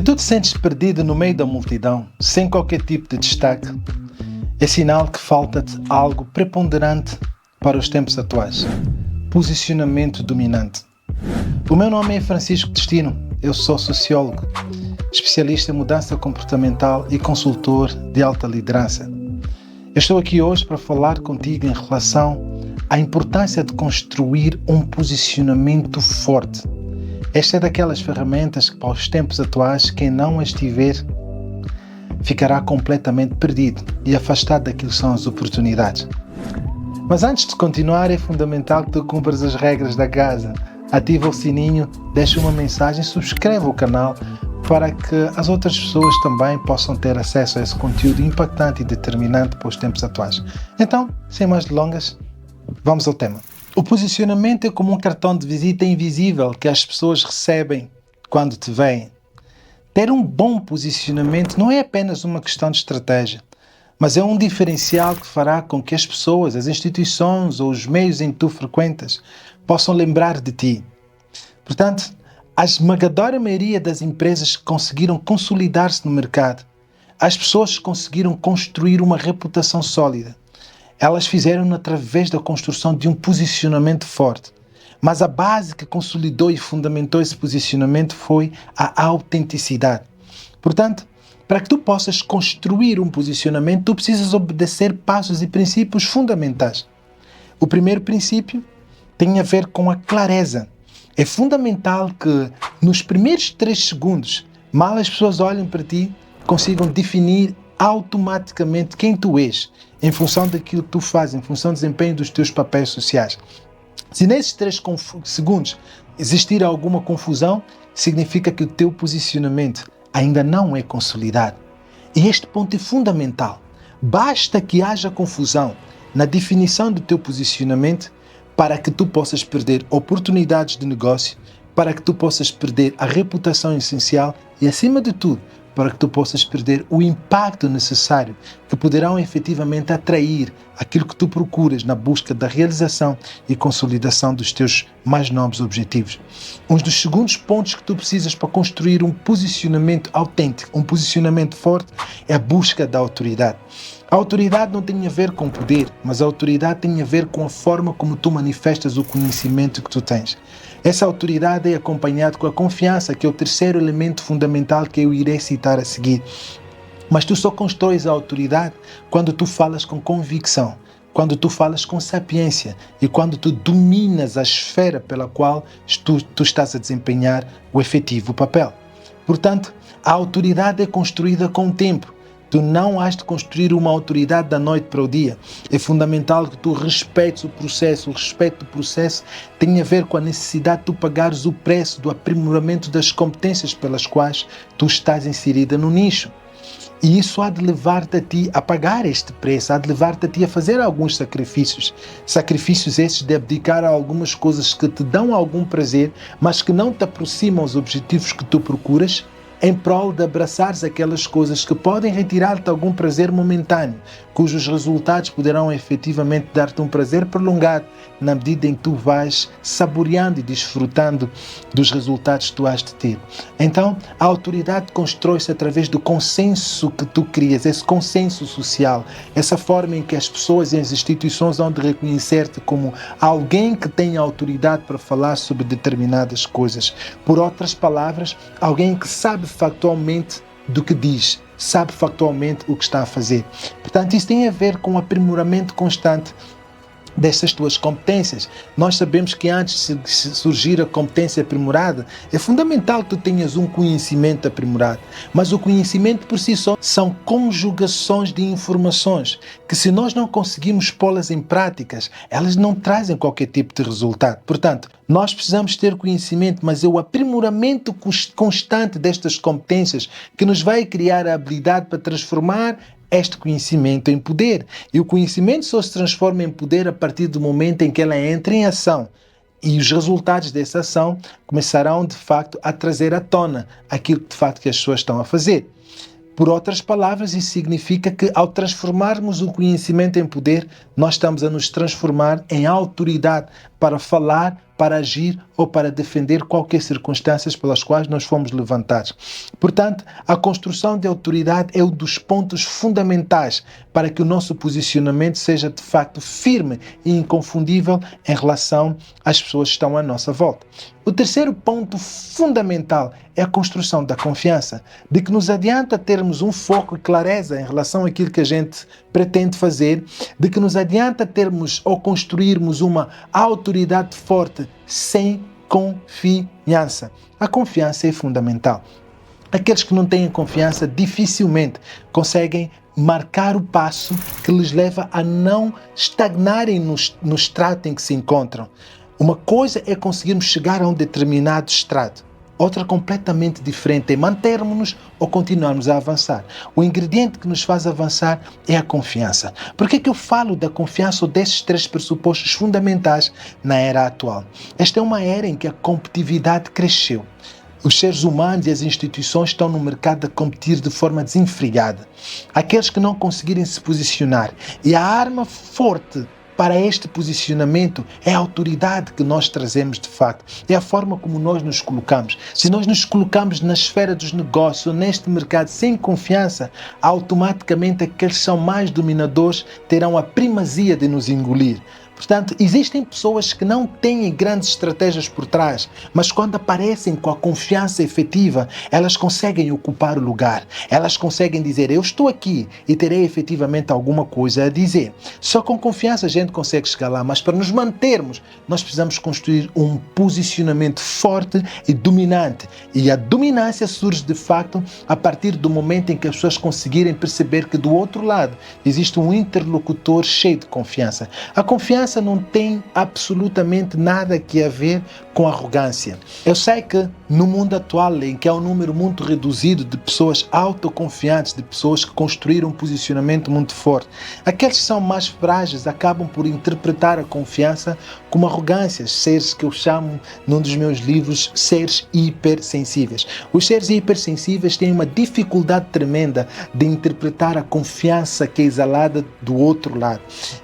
tu te sentes perdido no meio da multidão, sem qualquer tipo de destaque, é sinal que falta-te algo preponderante para os tempos atuais: posicionamento dominante. O meu nome é Francisco Destino, eu sou sociólogo, especialista em mudança comportamental e consultor de alta liderança. Eu estou aqui hoje para falar contigo em relação à importância de construir um posicionamento forte. Esta é daquelas ferramentas que, para os tempos atuais, quem não as tiver ficará completamente perdido e afastado daquilo que são as oportunidades. Mas antes de continuar, é fundamental que tu cumpras as regras da casa. Ativa o sininho, deixa uma mensagem, subscreve o canal para que as outras pessoas também possam ter acesso a esse conteúdo impactante e determinante para os tempos atuais. Então, sem mais delongas, vamos ao tema. O posicionamento é como um cartão de visita invisível que as pessoas recebem quando te veem. Ter um bom posicionamento não é apenas uma questão de estratégia, mas é um diferencial que fará com que as pessoas, as instituições ou os meios em que tu frequentas possam lembrar de ti. Portanto, a esmagadora maioria das empresas que conseguiram consolidar-se no mercado, as pessoas que conseguiram construir uma reputação sólida, elas fizeram através da construção de um posicionamento forte. Mas a base que consolidou e fundamentou esse posicionamento foi a autenticidade. Portanto, para que tu possas construir um posicionamento, tu precisas obedecer passos e princípios fundamentais. O primeiro princípio tem a ver com a clareza. É fundamental que nos primeiros 3 segundos, mal as pessoas olhem para ti, consigam definir automaticamente quem tu és, em função daquilo que tu fazes, em função do desempenho dos teus papéis sociais. Se nesses 3 segundos existir alguma confusão, significa que o teu posicionamento ainda não é consolidado. E este ponto é fundamental. Basta que haja confusão na definição do teu posicionamento para que tu possas perder oportunidades de negócio, para que tu possas perder a reputação essencial e, acima de tudo, para que tu possas perder o impacto necessário que poderão efetivamente atrair aquilo que tu procuras na busca da realização e consolidação dos teus mais nobres objetivos. Um dos segundos pontos que tu precisas para construir um posicionamento autêntico, um posicionamento forte, é a busca da autoridade. A autoridade não tem a ver com poder, mas a autoridade tem a ver com a forma como tu manifestas o conhecimento que tu tens. Essa autoridade é acompanhada com a confiança, que é o terceiro elemento fundamental que eu irei citar a seguir. Mas tu só constróis a autoridade quando tu falas com convicção, quando tu falas com sapiência e quando tu dominas a esfera pela qual tu estás a desempenhar o efetivo papel. Portanto, a autoridade é construída com o tempo. Tu não has de construir uma autoridade da noite para o dia. É fundamental que tu respeites o processo. O respeito do processo tem a ver com a necessidade de tu pagares o preço do aprimoramento das competências pelas quais tu estás inserida no nicho. E isso há de levar-te a ti a pagar este preço, há de levar-te a ti a fazer alguns sacrifícios. Sacrifícios esses de abdicar a algumas coisas que te dão algum prazer, mas que não te aproximam aos objetivos que tu procuras, em prol de abraçares aquelas coisas que podem retirar-te algum prazer momentâneo, cujos resultados poderão efetivamente dar-te um prazer prolongado na medida em que tu vais saboreando e desfrutando dos resultados que tu has de ter. Então, a autoridade constrói-se através do consenso que tu crias, esse consenso social, essa forma em que as pessoas e as instituições vão de reconhecer-te como alguém que tem autoridade para falar sobre determinadas coisas. Por outras palavras, alguém que sabe factualmente do que diz, sabe factualmente o que está a fazer. Portanto, isso tem a ver com o aprimoramento constante dessas tuas competências. Nós sabemos que antes de surgir a competência aprimorada, é fundamental que tu tenhas um conhecimento aprimorado. Mas o conhecimento por si só são conjugações de informações que, se nós não conseguimos pô-las em práticas, elas não trazem qualquer tipo de resultado. Portanto, nós precisamos ter conhecimento, mas é o aprimoramento constante destas competências que nos vai criar a habilidade para transformar este conhecimento em poder. E o conhecimento só se transforma em poder a partir do momento em que ela entra em ação. E os resultados dessa ação começarão, de facto, a trazer à tona aquilo que, de facto, que as pessoas estão a fazer. Por outras palavras, isso significa que, ao transformarmos o conhecimento em poder, nós estamos a nos transformar em autoridade para falar, para agir ou para defender qualquer circunstâncias pelas quais nós fomos levantados. Portanto, a construção de autoridade é um dos pontos fundamentais para que o nosso posicionamento seja de facto firme e inconfundível em relação às pessoas que estão à nossa volta. O terceiro ponto fundamental é a construção da confiança, de que nos adianta termos um foco e clareza em relação àquilo que a gente pretende fazer, de que nos adianta termos ou construirmos uma autoridade forte sem confiança. A confiança é fundamental. Aqueles que não têm confiança dificilmente conseguem marcar o passo que lhes leva a não estagnarem no estrato em que se encontram. Uma coisa é conseguirmos chegar a um determinado estrato. Outra completamente diferente é mantermos-nos ou continuarmos a avançar. O ingrediente que nos faz avançar é a confiança. Por que eu falo da confiança ou desses três pressupostos fundamentais na era atual? Esta é uma era em que a competitividade cresceu. Os seres humanos e as instituições estão no mercado a competir de forma desenfreada. Aqueles que não conseguirem se posicionar. E a arma forte para este posicionamento é a autoridade que nós trazemos de facto. É a forma como nós nos colocamos. Se nós nos colocamos na esfera dos negócios, neste mercado, sem confiança, automaticamente aqueles que são mais dominadores terão a primazia de nos engolir. Portanto, existem pessoas que não têm grandes estratégias por trás, mas quando aparecem com a confiança efetiva, elas conseguem ocupar o lugar. Elas conseguem dizer, eu estou aqui e terei efetivamente alguma coisa a dizer. Só com confiança a gente consegue chegar lá, mas para nos mantermos, nós precisamos construir um posicionamento forte e dominante. E a dominância surge de facto a partir do momento em que as pessoas conseguirem perceber que do outro lado existe um interlocutor cheio de confiança. A confiança não tem absolutamente nada que a ver com arrogância. Eu sei que no mundo atual, em que há um número muito reduzido de pessoas autoconfiantes, de pessoas que construíram um posicionamento muito forte, aqueles que são mais frágeis acabam por interpretar a confiança como arrogância, seres que eu chamo, num dos meus livros, seres hipersensíveis. Os seres hipersensíveis têm uma dificuldade tremenda de interpretar a confiança que é exalada do outro lado.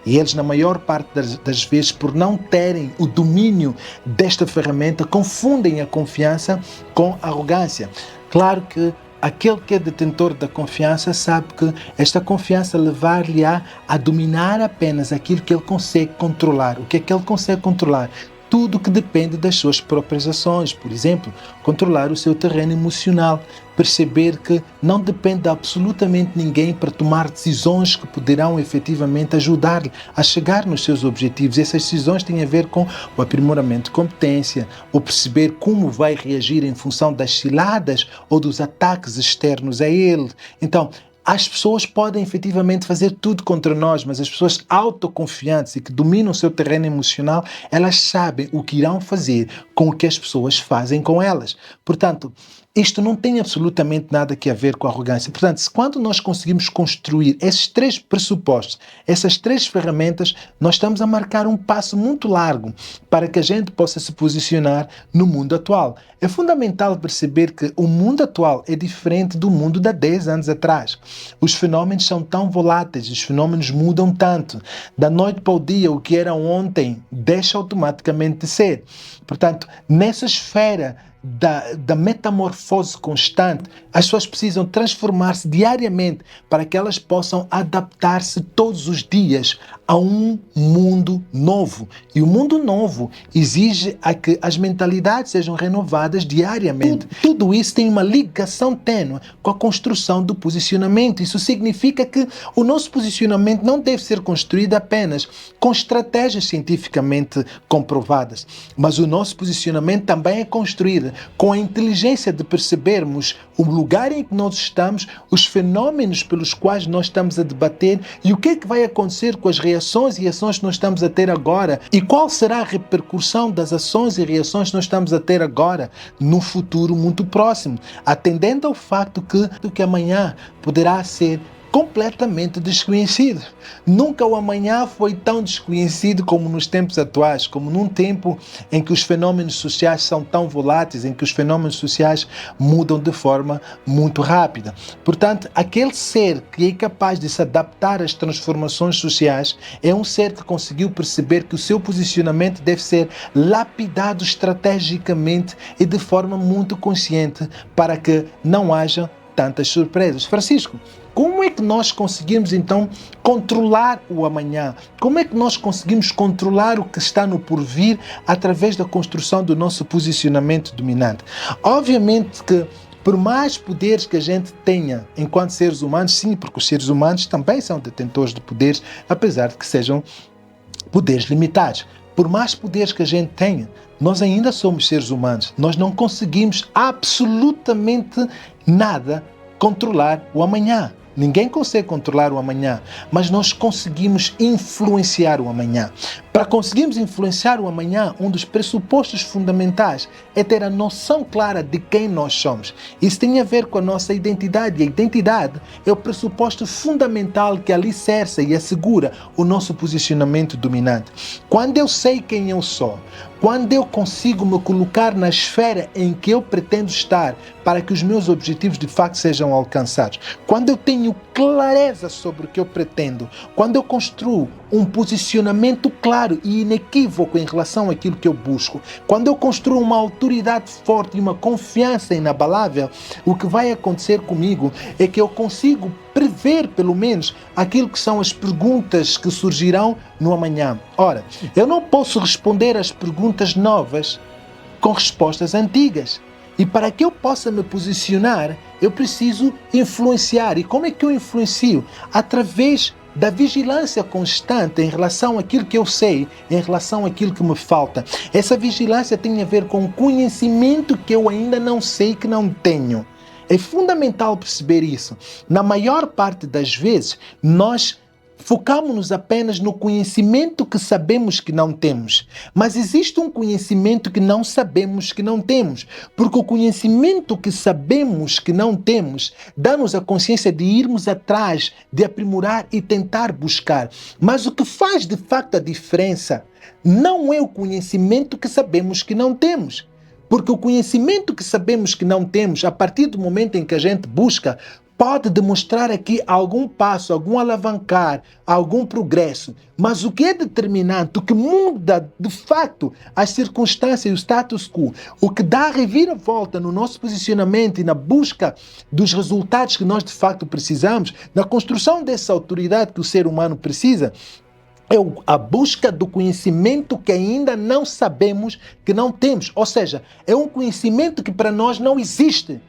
E eles, na maior parte das vezes, por não terem o domínio desta ferramenta, confundem a confiança com arrogância. Claro que aquele que é detentor da confiança sabe que esta confiança levar-lhe-á a dominar apenas aquilo que ele consegue controlar. O que é que ele consegue controlar? Tudo que depende das suas próprias ações. Por exemplo, controlar o seu terreno emocional, perceber que não depende de absolutamente ninguém para tomar decisões que poderão efetivamente ajudar-lhe a chegar nos seus objetivos. Essas decisões têm a ver com o aprimoramento de competência, ou perceber como vai reagir em função das ciladas ou dos ataques externos a ele. Então, as pessoas podem efetivamente fazer tudo contra nós, mas as pessoas autoconfiantes e que dominam o seu terreno emocional, elas sabem o que irão fazer com o que as pessoas fazem com elas. Portanto, isto não tem absolutamente nada a ver com arrogância. Portanto, quando nós conseguimos construir esses três pressupostos, essas três ferramentas, nós estamos a marcar um passo muito largo para que a gente possa se posicionar no mundo atual. É fundamental perceber que o mundo atual é diferente do mundo de há 10 anos atrás. Os fenómenos são tão voláteis, os fenómenos mudam tanto. Da noite para o dia, o que era ontem deixa automaticamente de ser. Portanto, nessa esfera da metamorfose constante, as pessoas precisam transformar-se diariamente para que elas possam adaptar-se todos os dias a um mundo novo. E o mundo novo exige a que as mentalidades sejam renovadas diariamente. Tudo isso tem uma ligação tênue com a construção do posicionamento. Isso significa que o nosso posicionamento não deve ser construído apenas com estratégias cientificamente comprovadas, mas o nosso posicionamento também é construído com a inteligência de percebermos o lugar em que nós estamos, os fenómenos pelos quais nós estamos a debater e o que é que vai acontecer com as reações e ações que nós estamos a ter agora e qual será a repercussão das ações e reações que nós estamos a ter agora no futuro muito próximo, atendendo ao facto que amanhã poderá ser completamente desconhecido. Nunca o amanhã foi tão desconhecido como nos tempos atuais, como num tempo em que os fenômenos sociais são tão voláteis, em que os fenômenos sociais mudam de forma muito rápida. Portanto, aquele ser que é capaz de se adaptar às transformações sociais é um ser que conseguiu perceber que o seu posicionamento deve ser lapidado estrategicamente e de forma muito consciente para que não haja tantas surpresas. Francisco, como é que nós conseguimos então controlar o amanhã? Como é que nós conseguimos controlar o que está no porvir através da construção do nosso posicionamento dominante? Obviamente que por mais poderes que a gente tenha enquanto seres humanos, sim, porque os seres humanos também são detentores de poderes, apesar de que sejam poderes limitados. Por mais poderes que a gente tenha, nós ainda somos seres humanos. Nós não conseguimos absolutamente nada controlar o amanhã. Ninguém consegue controlar o amanhã, mas nós conseguimos influenciar o amanhã. Para conseguirmos influenciar o amanhã, um dos pressupostos fundamentais é ter a noção clara de quem nós somos. Isso tem a ver com a nossa identidade. E a identidade é o pressuposto fundamental que alicerça e assegura o nosso posicionamento dominante. Quando eu sei quem eu sou, quando eu consigo me colocar na esfera em que eu pretendo estar para que os meus objetivos de facto sejam alcançados, quando eu tenho clareza sobre o que eu pretendo, quando eu construo um posicionamento claro e inequívoco em relação àquilo que eu busco, quando eu construo uma autoridade forte e uma confiança inabalável, o que vai acontecer comigo é que eu consigo prever, pelo menos, aquilo que são as perguntas que surgirão no amanhã. Ora, eu não posso responder às perguntas novas com respostas antigas. E para que eu possa me posicionar, eu preciso influenciar. E como é que eu influencio? Através da vigilância constante em relação àquilo que eu sei, em relação àquilo que me falta. Essa vigilância tem a ver com o conhecimento que eu ainda não sei, que não tenho. É fundamental perceber isso. Na maior parte das vezes, nós focamos-nos apenas no conhecimento que sabemos que não temos. Mas existe um conhecimento que não sabemos que não temos. Porque o conhecimento que sabemos que não temos dá-nos a consciência de irmos atrás, de aprimorar e tentar buscar. Mas o que faz de facto a diferença não é o conhecimento que sabemos que não temos. Porque o conhecimento que sabemos que não temos, a partir do momento em que a gente busca, pode demonstrar aqui algum passo, algum alavancar, algum progresso. Mas o que é determinante, o que muda de facto as circunstâncias e o status quo, o que dá a reviravolta no nosso posicionamento e na busca dos resultados que nós de facto precisamos, na construção dessa autoridade que o ser humano precisa, é a busca do conhecimento que ainda não sabemos, que não temos. Ou seja, é um conhecimento que para nós não existe.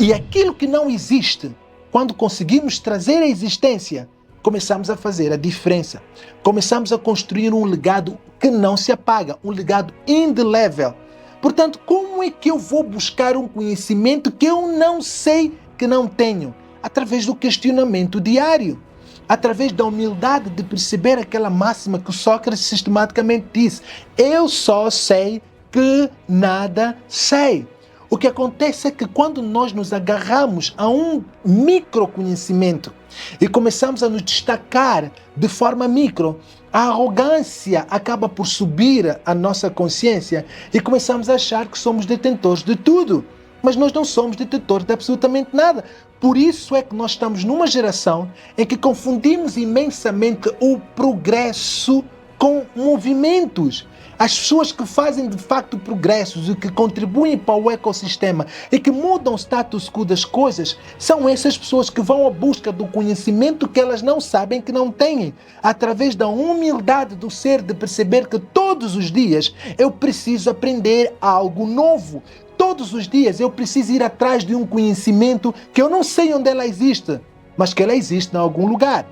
E aquilo que não existe, quando conseguimos trazer à existência, começamos a fazer a diferença. Começamos a construir um legado que não se apaga, um legado indelével. Portanto, como é que eu vou buscar um conhecimento que eu não sei, que não tenho? Através do questionamento diário. Através da humildade de perceber aquela máxima que o Sócrates sistematicamente disse: eu só sei que nada sei. O que acontece é que quando nós nos agarramos a um microconhecimento e começamos a nos destacar de forma micro, a arrogância acaba por subir a nossa consciência e começamos a achar que somos detentores de tudo. Mas nós não somos detentores de absolutamente nada. Por isso é que nós estamos numa geração em que confundimos imensamente o progresso com movimentos. As pessoas que fazem de facto progressos e que contribuem para o ecossistema e que mudam o status quo das coisas são essas pessoas que vão à busca do conhecimento que elas não sabem que não têm, através da humildade do ser de perceber que todos os dias eu preciso aprender algo novo. Todos os dias eu preciso ir atrás de um conhecimento que eu não sei onde ela existe, mas que ela existe em algum lugar.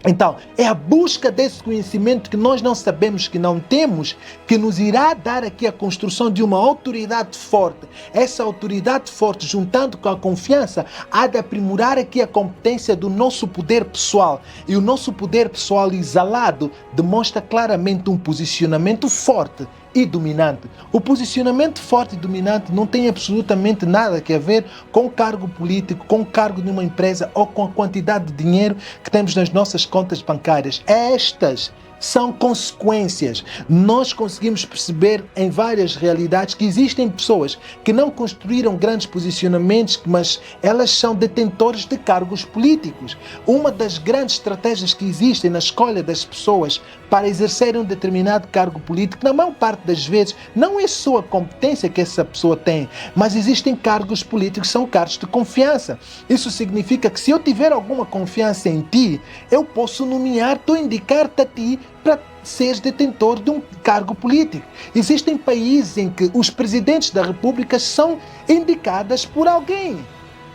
Então, é a busca desse conhecimento que nós não sabemos, que não temos, que nos irá dar aqui a construção de uma autoridade forte. Essa autoridade forte, juntando com a confiança, há de aprimorar aqui a competência do nosso poder pessoal. E o nosso poder pessoal exalado demonstra claramente um posicionamento forte e dominante. O posicionamento forte e dominante não tem absolutamente nada a ver com o cargo político, com o cargo de uma empresa ou com a quantidade de dinheiro que temos nas nossas contas bancárias. Estas são consequências. Nós conseguimos perceber em várias realidades que existem pessoas que não construíram grandes posicionamentos, mas elas são detentores de cargos políticos. Uma das grandes estratégias que existem na escolha das pessoas para exercerem um determinado cargo político, na maior parte das vezes, não é só a competência que essa pessoa tem, mas existem cargos políticos que são cargos de confiança. Isso significa que se eu tiver alguma confiança em ti, eu posso nomear-te ou indicar-te a ti para seres detentor de um cargo político. Existem países em que os presidentes da república são indicadas por alguém.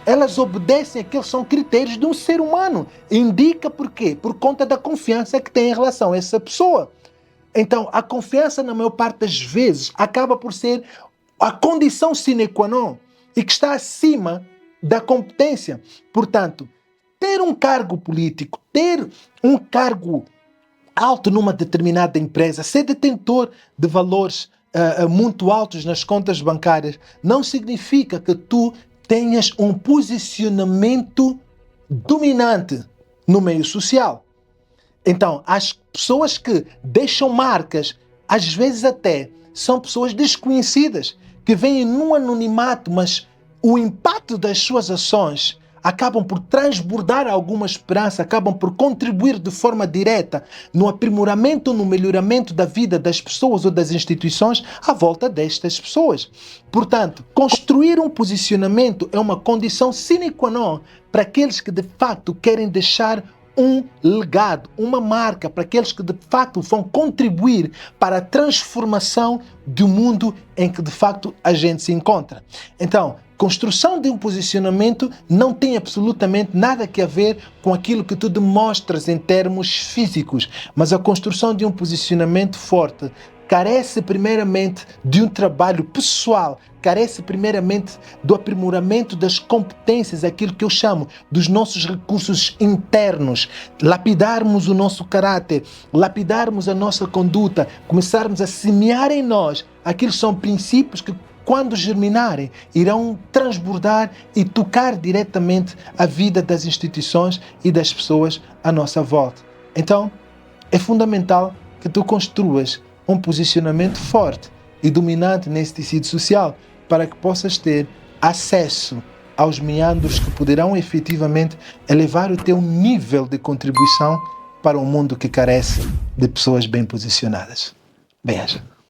Elas obedecem àqueles que são critérios de um ser humano. Indica por quê? Por conta da confiança que tem em relação a essa pessoa. Então, a confiança, na maior parte das vezes, acaba por ser a condição sine qua non e que está acima da competência. Portanto, ter um cargo político, ter um cargo alto numa determinada empresa, ser detentor de valores muito altos nas contas bancárias, não significa que tu tenhas um posicionamento dominante no meio social. Então, as pessoas que deixam marcas, às vezes até são pessoas desconhecidas, que vêm num anonimato, mas o impacto das suas ações acabam por transbordar alguma esperança, acabam por contribuir de forma direta no aprimoramento, no melhoramento da vida das pessoas ou das instituições à volta destas pessoas. Portanto, construir um posicionamento é uma condição sine qua non para aqueles que de facto querem deixar um legado, uma marca, para aqueles que de facto vão contribuir para a transformação do mundo em que de facto a gente se encontra. Então, construção de um posicionamento não tem absolutamente nada a ver com aquilo que tu demonstras em termos físicos, mas a construção de um posicionamento forte carece primeiramente de um trabalho pessoal, carece primeiramente do aprimoramento das competências, aquilo que eu chamo dos nossos recursos internos, lapidarmos o nosso caráter, lapidarmos a nossa conduta, começarmos a semear em nós aqueles que são princípios que, quando germinarem, irão transbordar e tocar diretamente a vida das instituições e das pessoas à nossa volta. Então, é fundamental que tu construas um posicionamento forte e dominante nesse tecido social para que possas ter acesso aos meandros que poderão efetivamente elevar o teu nível de contribuição para um mundo que carece de pessoas bem posicionadas. Bem-aja.